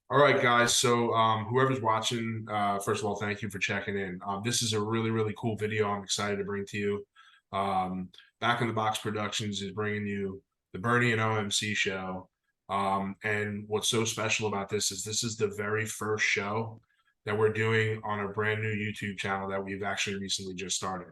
All right, guys. So, whoever's watching, first of all, thank you for checking in. This is a really, really cool video I'm excited to bring to you. Um, Back in the Box Productions is bringing you the Bernie and OMC show. And what's so special about this is the very first show that we're doing on a brand new YouTube channel that we've actually recently just started.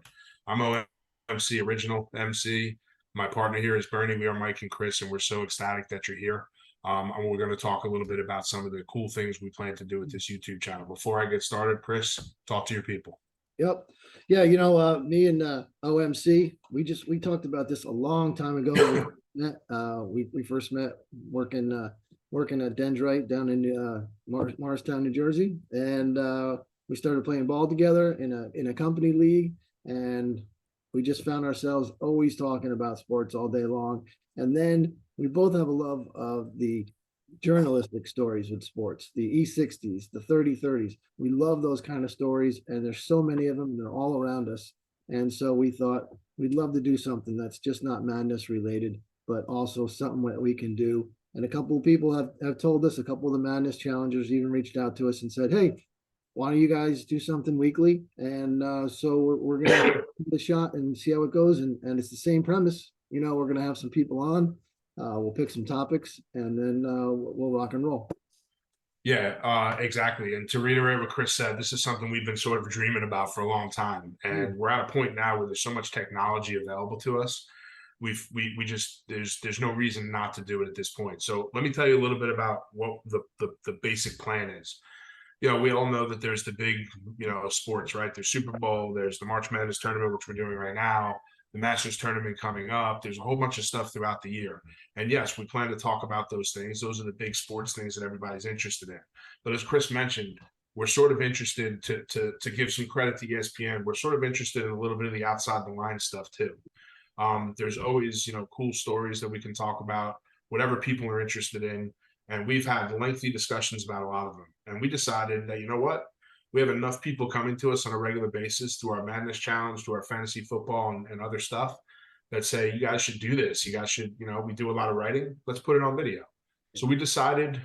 I'm OMC, original MC. My partner here is Bernie. We are Mike and Chris, and we're so ecstatic that you're here. And we're going to talk a little bit about some of the cool things we plan to do with this YouTube channel. Before I get started, Chris, talk to your people. Yep. Yeah, me and OMC, we talked about this a long time ago. We first met working at Dendrite down in Morristown, New Jersey, and we started playing ball together in a company league, and we just found ourselves always talking about sports all day long. And then we both have a love of the journalistic stories with sports, the E60s, the 30-30s. We love those kind of stories, and there's so many of them. They're all around us. And so we thought we'd love to do something that's just not madness related, but also something that we can do. And a couple of people have told us, a couple of the madness challengers even reached out to us and said, hey, why don't you guys do something weekly? And so we're going to give it a shot and see how it goes. And it's the same premise. We're going to have some people on. We'll pick some topics, and then we'll rock and roll. Yeah, exactly. And to reiterate what Chris said, this is something we've been sort of dreaming about for a long time. And we're at a point now where there's so much technology available to us. We just there's no reason not to do it at this point. So let me tell you a little bit about what the basic plan is. We all know that there's the big, sports, right? There's Super Bowl, there's the March Madness tournament, which we're doing right now, the Masters tournament coming up. There's a whole bunch of stuff throughout the year. And yes, we plan to talk about those things. Those are the big sports things that everybody's interested in. But as Chris mentioned, we're sort of interested to give some credit to ESPN. We're sort of interested in a little bit of the outside the line stuff too. There's always, cool stories that we can talk about, whatever people are interested in. And we've had lengthy discussions about a lot of them. And we decided that, you know what? We have enough people coming to us on a regular basis through our Madness Challenge, through our fantasy football and other stuff that say, you guys should do this. You guys should, we do a lot of writing. Let's put it on video. So we decided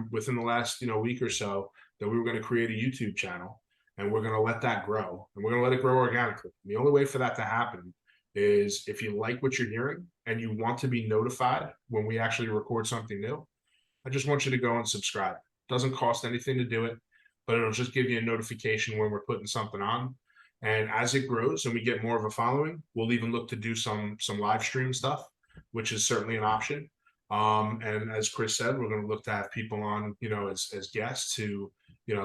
within the last, week or so that we were going to create a YouTube channel, and we're going to let that grow, and we're going to let it grow organically. The only way for that to happen is if you like what you're hearing and you want to be notified when we actually record something new. I just want you to go and subscribe. It doesn't cost anything to do it, but it'll just give you a notification when we're putting something on. And as it grows and we get more of a following, we'll even look to do some live stream stuff, which is certainly an option. And as Chris said, we're going to look to have people on, as guests to,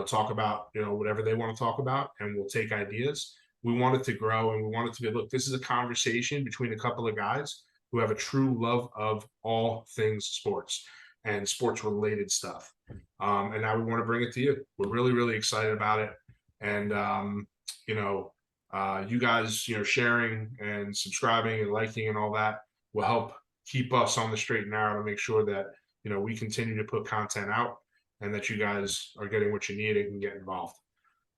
talk about, whatever they want to talk about, and we'll take ideas. We want it to grow, and we want it to be, look, this is a conversation between a couple of guys who have a true love of all things sports and sports related stuff. And now we want to bring it to you. We're really, really excited about it. And, you guys, sharing and subscribing and liking and all that will help keep us on the straight and narrow to make sure that, we continue to put content out and that you guys are getting what you need and can get involved.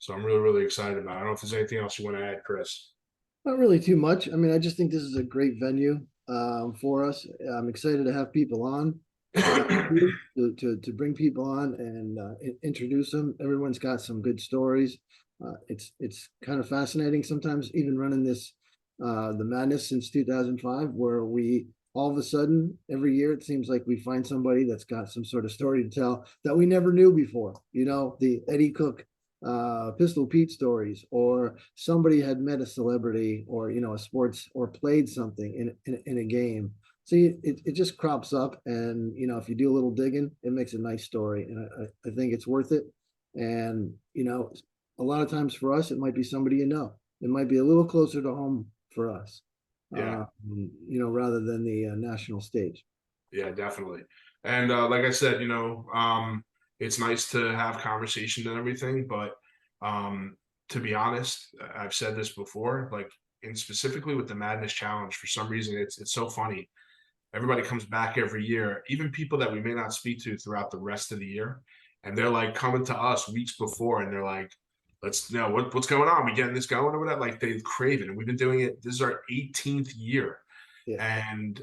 So I'm really, really excited about it. I don't know if there's anything else you want to add, Chris. Not really too much. I mean, I just think this is a great venue for us. I'm excited to have people on. To bring people on and introduce them. Everyone's got some good stories. It's kind of fascinating sometimes, even running this the madness since 2005, where we all of a sudden every year it seems like we find somebody that's got some sort of story to tell that we never knew before. The Eddie Cook Pistol Pete stories, or somebody had met a celebrity, or a sports, or played something in a game. So it just crops up, and if you do a little digging, it makes a nice story, and I think it's worth it. And a lot of times for us, it might be somebody it might be a little closer to home for us, Yeah. rather than the national stage. Yeah, definitely. And like I said, it's nice to have conversation and everything, but to be honest, I've said this before, like, and specifically with the Madness Challenge, for some reason, it's so funny. Everybody comes back every year, even people that we may not speak to throughout the rest of the year. And they're like coming to us weeks before, and they're like, let's know what's going on. We getting this going or whatever. Like, they crave it. And we've been doing it. This is our 18th year. Yeah. And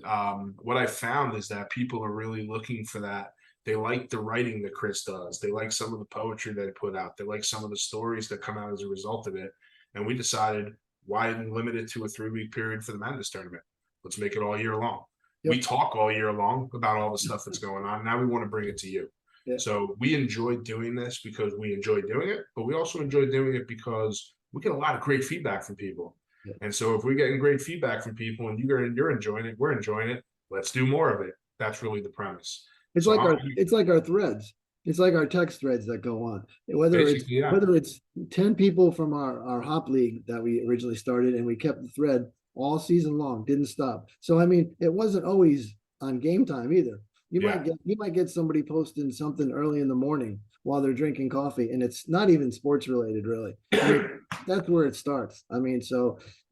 what I found is that people are really looking for that They like the writing that Chris does. They like some of the poetry that he put out. They like some of the stories that come out as a result of it. And we decided, why limit it to a 3-week period for the Madness tournament? Let's make it all year long. Yep. We talk all year long about all the stuff that's going on. Now we want to bring it to you. Yeah. So we enjoy doing this because we enjoy doing it, but we also enjoy doing it because we get a lot of great feedback from people. Yeah. And so if we're getting great feedback from people and you're enjoying it, we're enjoying it, let's do more of it. That's really the premise. It's like our threads. It's like our text threads that go on. Whether it's 10 people from our hop league that we originally started, and we kept the thread all season long, didn't stop. So I mean, it wasn't always on game time either. You might get somebody posting something early in the morning while they're drinking coffee, and it's not even sports related, really. I mean, that's where it starts. I mean,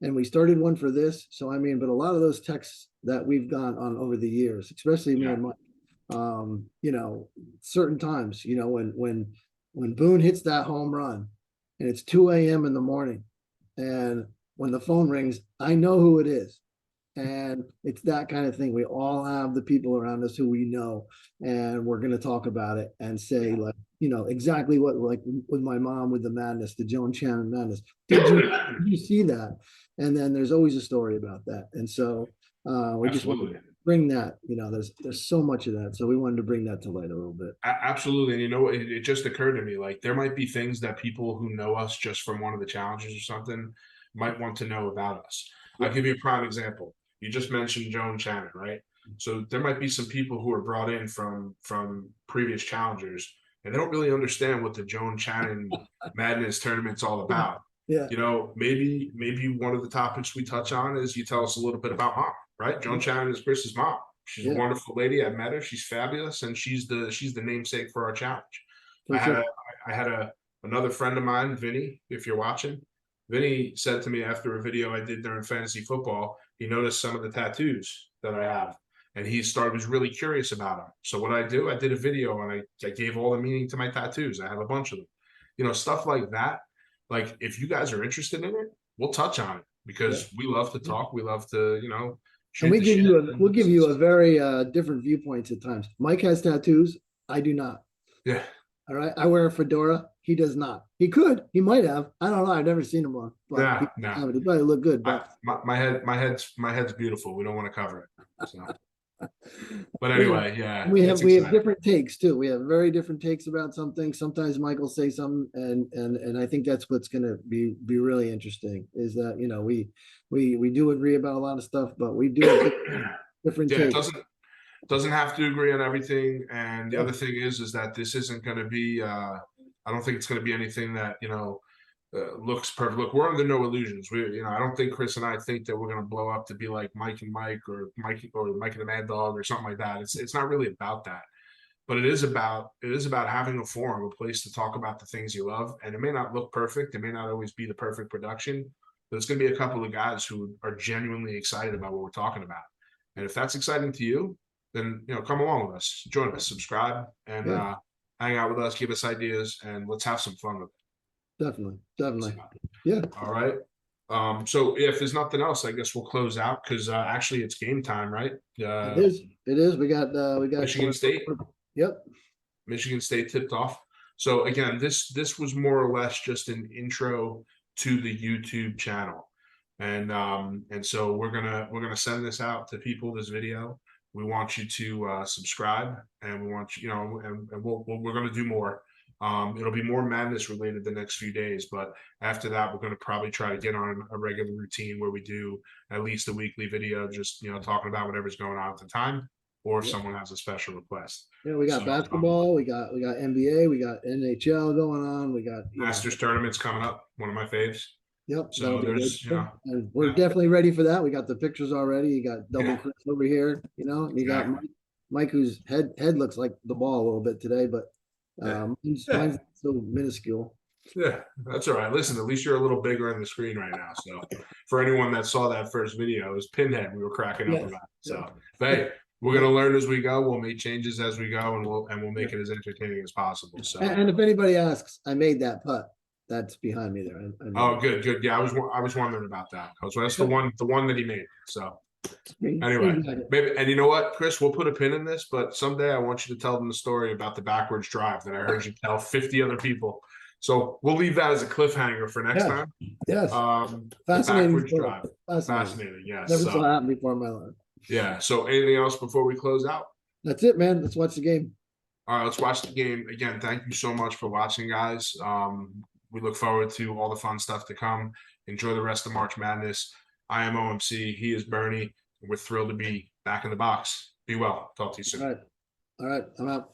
and we started one for this. So I mean, but a lot of those texts that we've gone on over the years, especially me and Mike, you know, certain times, you know, when Boone hits that home run and it's 2 a.m. in the morning, and when the phone rings, I know who it is. And it's that kind of thing. We all have the people around us who we know, and we're going to talk about it and say, like, you know, exactly what, like with my mom with the Madness, the Joan Shannon Madness. Did you see that? And then there's always a story about that. And so we just want to bring that, you know, there's so much of that. So we wanted to bring that to light a little bit. Absolutely. And you know, it just occurred to me, like, there might be things that people who know us just from one of the challenges or something might want to know about us. I'll give you a prime example. You just mentioned Joan Shannon, right? So there might be some people who are brought in from previous challengers, and they don't really understand what the Joan Shannon Madness tournament's all about. Yeah. You know, maybe one of the topics we touch on is you tell us a little bit about Mom, right? Joan Shannon is Chris's mom. She's a wonderful lady. I met her. She's fabulous, and she's the namesake for our challenge. I had another friend of mine, Vinny, if you're watching. Vinny said to me after a video I did during fantasy football, he noticed some of the tattoos that I have, and was really curious about them. So what I did a video, and I gave all the meaning to my tattoos. I have a bunch of them, you know, stuff like that. Like, if you guys are interested in it, we'll touch on it, because we love to talk. We love to, you know, and we'll give you a very different viewpoints at times. Mike has tattoos. I do not. Yeah. All right. I wear a fedora. He does not. He could. He might have. I don't know. I've never seen him on. But he probably look good. But my head's beautiful. We don't want to cover it. So. But anyway, we have different takes too. We have very different takes about something. Sometimes Michael say something, and I think that's what's going to be really interesting. Is that, you know, we do agree about a lot of stuff, but we do different takes. It doesn't have to agree on everything. And the other thing is that this isn't going to be. I don't think it's going to be anything that, you know, looks perfect. Look, we're under no illusions. I don't think Chris and I think that we're going to blow up to be like Mike and Mike, or Mike and the Mad Dog, or something like that. It's not really about that, but it is about having a forum, a place to talk about the things you love. And it may not look perfect. It may not always be the perfect production, but it's going to be a couple of guys who are genuinely excited about what we're talking about. And if that's exciting to you, then, you know, come along with us, join us, subscribe, and hang out with us, give us ideas, and let's have some fun with it. Definitely. Yeah. All right. So if there's nothing else, I guess we'll close out, because actually it's game time, right? It is. We got Michigan State. Yep. Michigan State tipped off. So again, this was more or less just an intro to the YouTube channel. And so we're gonna send this out to people, this video. We want you to subscribe, and we want you, you know, and we're gonna do more. It'll be more Madness related the next few days, but after that, we're going to probably try to get on a regular routine where we do at least a weekly video, just, you know, talking about whatever's going on at the time, or if someone has a special request. Yeah, we got basketball, we got NBA, we got NHL going on, we got Masters tournaments coming up, one of my faves. Yep. So there's, you know, and we're definitely ready for that. We got the pictures already. You got double Chris over here, you know. You got Mike, whose head looks like the ball a little bit today, but mine's so minuscule. Yeah, that's all right. Listen, at least you're a little bigger on the screen right now. So for anyone that saw that first video, it was Pinhead we were cracking up about. So hey, we're gonna learn as we go. We'll make changes as we go, and we'll make it as entertaining as possible. So and if anybody asks, I made that putt. That's behind me there. Oh, good. Yeah, I was wondering about that. So that's the one that he made. So Anyway, Exactly. maybe, and you know what, Chris, we'll put a pin in this, but someday I want you to tell them the story about the backwards drive that I heard you tell 50 other people. So we'll leave that as a cliffhanger for next Yeah. time. Yes. The Fascinating backwards story. drive. Fascinating. Fascinating, yes. Never saw it happen before in my life. Yeah. So anything else before we close out? That's it, man. Let's watch the game. All right, let's watch the game. Again, thank you so much for watching, guys. We look forward to all the fun stuff to come. Enjoy the rest of March Madness. I am OMC. He is Bernie. We're thrilled to be back in the box. Be well. Talk to you soon. All right. All right. I'm out.